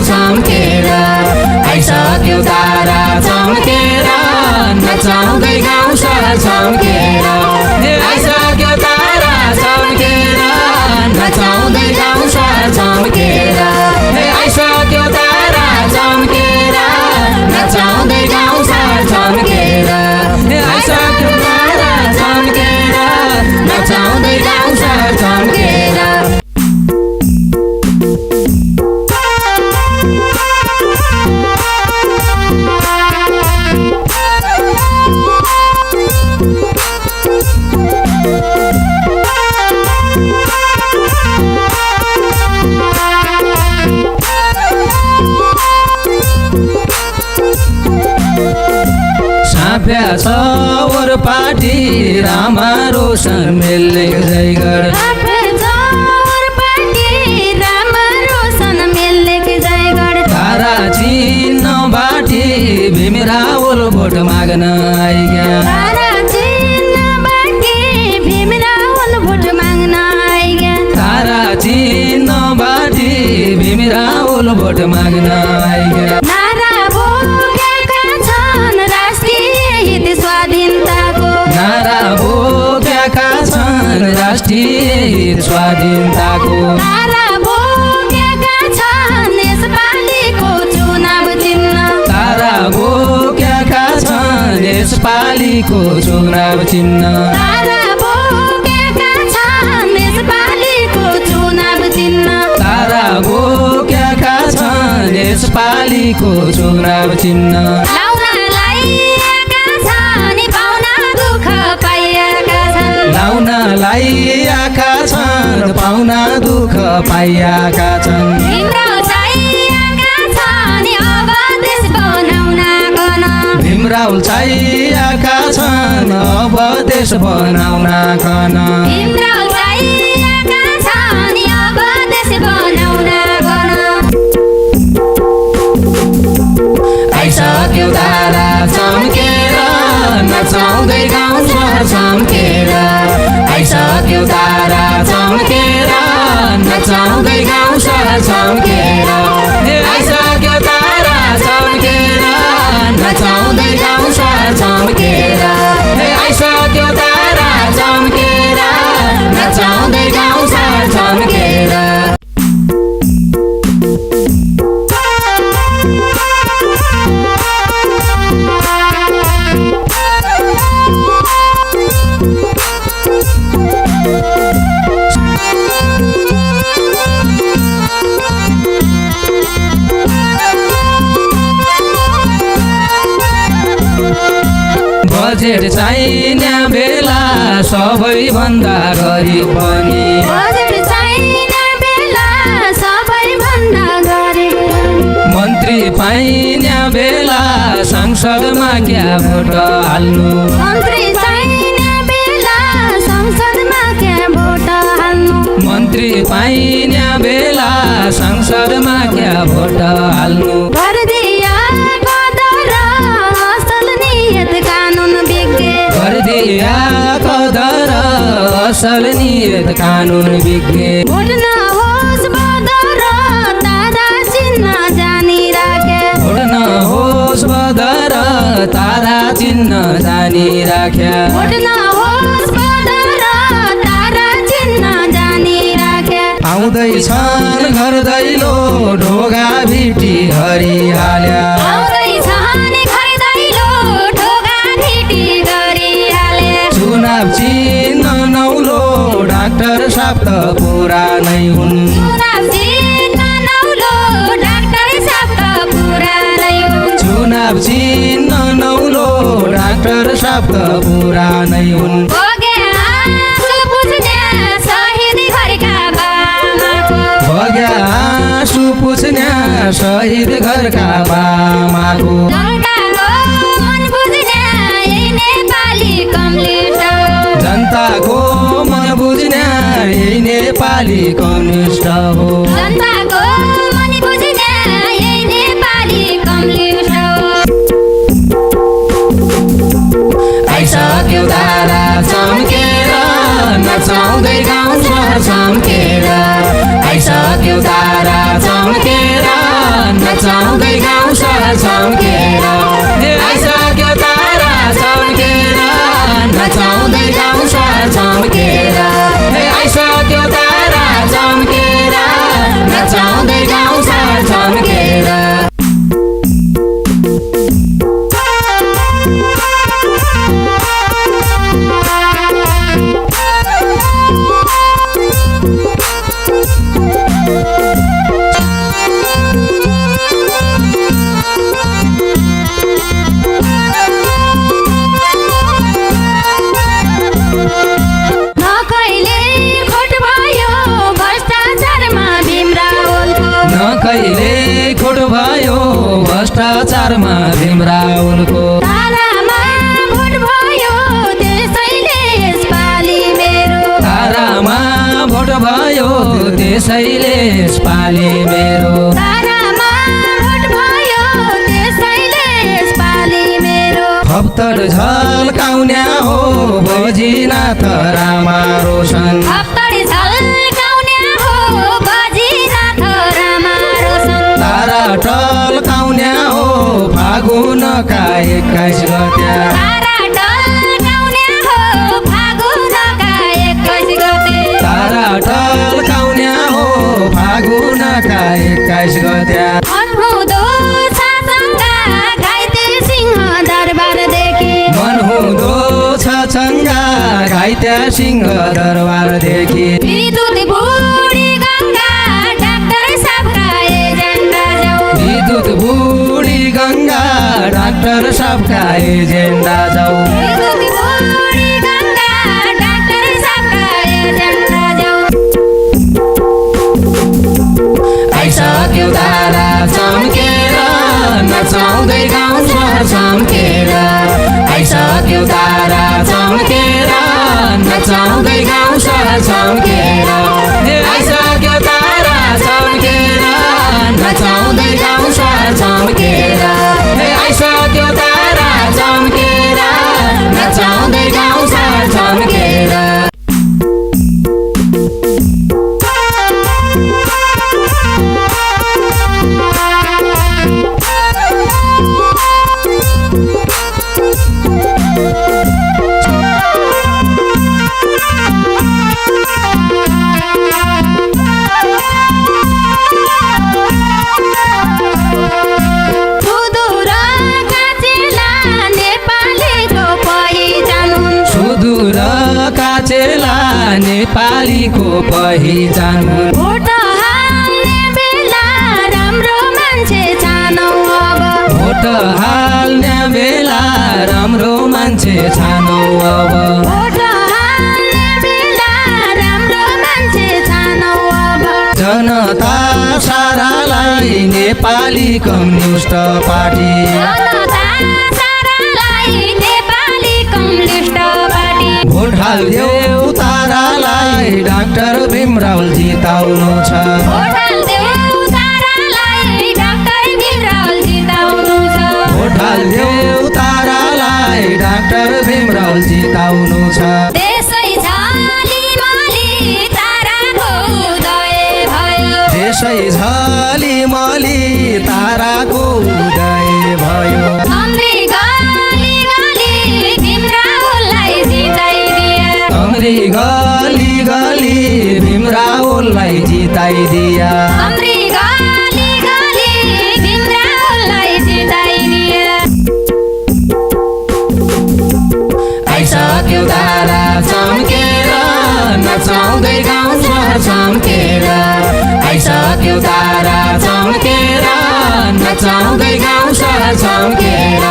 चम्केर आइसक्यो तारा चम्केर नचाउँदै गाउँ सहर चम्केर आइसक्यो तारा चम्केर नचाउँदै गाउँ सहर चम्केर आइसक्यो तारा चम्केर नचाउँदै गाउँ सहर चम्केर आइसक्यो तारा चम्केर नचाउँदै गाउँ सहर चम्केर साफ्या छ और पाटी रामा रोशन मेलले जयगढ तारा चिन्न बाटी भीमरा ओल भोट माग्न आइग्या तारा चिन्न बाटी भीमरा ओल भोट माग्न आइग्या नारा बोकेका छन् राष्ट्रिय हित स्वाधीनताको नारा बोकेका छन् यसपालिको चुनाव चिन्ह तारा बोकेका छन् यसपालिको चुनाव चिन्ह तारा बोकेका छन् यसपालिको चुनाव चिन्ह तारा बोकेका छन् यसपालिको चुनाव चिन्ह लाउनलाई आएका छन् पाउना दुःख पाइएका छन् भीमराव चाहिएका छन् अब देश बनाउनकन भीमराव चाहिएका छन् अब देश बनाउनकन भीमराव चाहिएका छन् अब देश बनाउनकन आइसक्यो तारा चम्केर नचाउँदै गाउँ सहर चम्केर आइसक्यो तारा चम्केर नचाउँदै गाउँ सहर चम्केर आइसक्यो तारा चम्केर नचाउँदै गाउँ सहर चम्केर आइसक्यो तारा चम्केर नचाउँदै गाउँ सहर चम्केर बजेट चाहिने बेला सबैभन्दा गरिब पनि बजेट चाहिने बेला सबैभन्दा गरिब मन्त्री पाइने बेला संसदमा क्या भोट हाल्नु मन्त्री चाहिने बेला संसदमा क्या भोट हाल्नु मन्त्री पाइने बेला संसदमा क्या भोट हाल्नु गरिदिया कदर असल नियत कानुन विज्ञ गरिदिया कदर असल नियत कानुन विज्ञ भोट नहोस् बदर तारा चिन्ह जानी राखे भोट नहोस् बदर तारा चिन्ह जानी राख्या भोट नहोस् बदर तारा चिन्ह जानी राखे आउँदैछन् घर दैलो ढोगा भिटी हरिहाल्या आउँदैछन् घर दैलो ढोगा भिटी गरिहाले चुनाव चिन्ह नौलो डाक्टर साहब त पुरानै हुन् चुनाव चिन्ह नौलो डाक्टर साहब त पुरानै हुन् चुनाव चिन्ह नौलो डाक्टर साहब त पुरानै हुन् बग्या आँसु पुछ्ने शहीद घरका बामाको जनताको मन बुझ्ने यही नेपाली कम्युनिस्ट हो आइसक्यो तारा चम्केर नचाउँदै गाउँ सहर चम्केर आइसक्यो तारा चम्केर तारामा भीम रावलको तारामा भोट भयो त्यसैले यसपालि मेरो तारामा भोट भयो त्यसैले यसपालि मेरो तारामा भोट भयो त्यसैले यसपालि मेरो हप्तर झल्काउने हो बजिनाथ रामा रोशन हप्तडी झल्काउने हो बजिनाथ रामा रोशन तारा टल्काउने हो फागुनका 21 गते तारा टल्काउने हो फागुनका 21 गते तारा टल्काउने हो फागुनका 21 गते मनहुँदो छासङ्गा घाइते सिंह दरबारदेखि मनहुँदो छ चङ्गा घाइते सिंह दरबारदेखि विद्युत बुढी गङ्गा डाक्टर साहबका एजेन्डा जाऊ विद्युत बुढी गङ्गा डाक्टर साहबका एजेन्डा जाऊ विद्युत बुढी गङ्गा डाक्टर साहबका एजेन्डा जाऊ आइसक्यो तारा चम्केर नचाउँदै गाउँ सहर चम्केर आइसक्यो तारा चम्केर नचाउँदै गाउँ सहर चम्केर आइसक्यो तारा चम्केर नचाउँदै गाउँ सहर चम्केर आइसक्यो तारा चम्केर नचाउँदै गाउँ सहर चम्केर सुदूर काँचेला नेपालीको पहिचान हुन् सुदूर काचेला नेपालीको पहिचान हुन् भोट हाल्ने बेला राम्रो मान्छे छानौ अब भोट हाल्ने बेला राम्रो मान्छे छानौ अब भोट हाल्ने बेला राम्रो मान्छे छानौ अब जनता सारालाई नेपाली कम्युनिस्ट पार्टी जनता सारालाई नेपाली कम्युनिस्ट पार्टी भोट हाल्देऊ तारालाई डाक्टर भीम रावल जिताउनु छ भोट हाल्देऊ तारालाई डाक्टर भीम रावल जिताउनु छ भोट हाल्देऊ तारालाई डाक्टर भीम रावल जिताउनु छ त्यसै झलिमली ताराको उदय भयो त्यसै झलिमली ताराको उदय भयो अम्री गली गली भीम रावललाई जिताइदिए अम्री गली गली भीम रावललाई जिताइदिया अम्री गली गली भीम रावललाई जिताइदिए आइसक्यो तारा चम्केर नचाउँदै गाउँ सहर चम्केर आइसक्यो तारा चम्केर नचाउँदै गाउँ सहर चम्केर